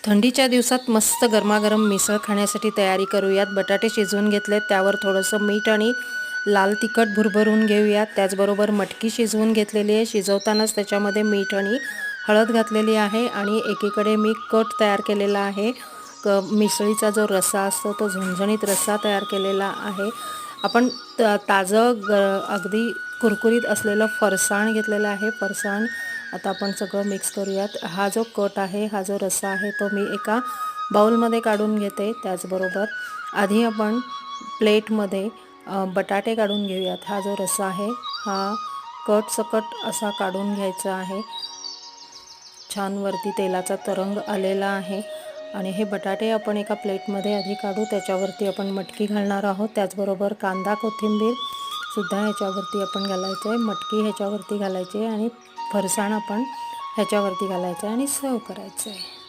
थंडीच्या दिवसात मस्त गरमागरम मिसळ खाण्यासाठी तयारी करूयात। बटाटे शिजवून घेतले, त्यावर थोडंसं मीठ आणि लाल तिखट भुरभरून घेऊयात। त्याचबरोबर मटकी शिजवून घेतलेली आहे। शिजवतानाच त्याच्यामध्ये मीठ आणि हळद घातलेली आहे आणि एकीकडे मी कट तयार केलेला आहे। मिसळीचा जो रस्सा असतो तो झणझणीत रस्सा तयार केलेला आहे। आपण ताजं अगदी कुरकुरीत असलेलं फरसाण घेतलेलं आहे। फरसाण आता आपण सगळं मिक्स करूयात। हा जो कट आहे, हा जो रस्सा आहे तो मी एका बाउलमध्ये काढून घेते। त्याचबरोबर आधी आपण प्लेटमध्ये बटाटे काढून घेऊयात। हा जो रस्सा आहे हा कट सकट असा काढून घ्यायचा आहे। छान वरती तेलाचा तरंग आलेला आहे आणि हे बटाटे आपण एका प्लेटमध्ये आधी काढू। त्याच्यावरती आपण मटकी घालणार आहोत। त्याचबरोबर कांदा कोथिंबीर सुद्धा ह्याच्यावरती आपण घालायचं आहे। मटकी ह्याच्यावरती घालायची आहे आणि फरसाण आपण ह्याच्यावरती घालायचं आहे आणि सर्व करायचं आहे।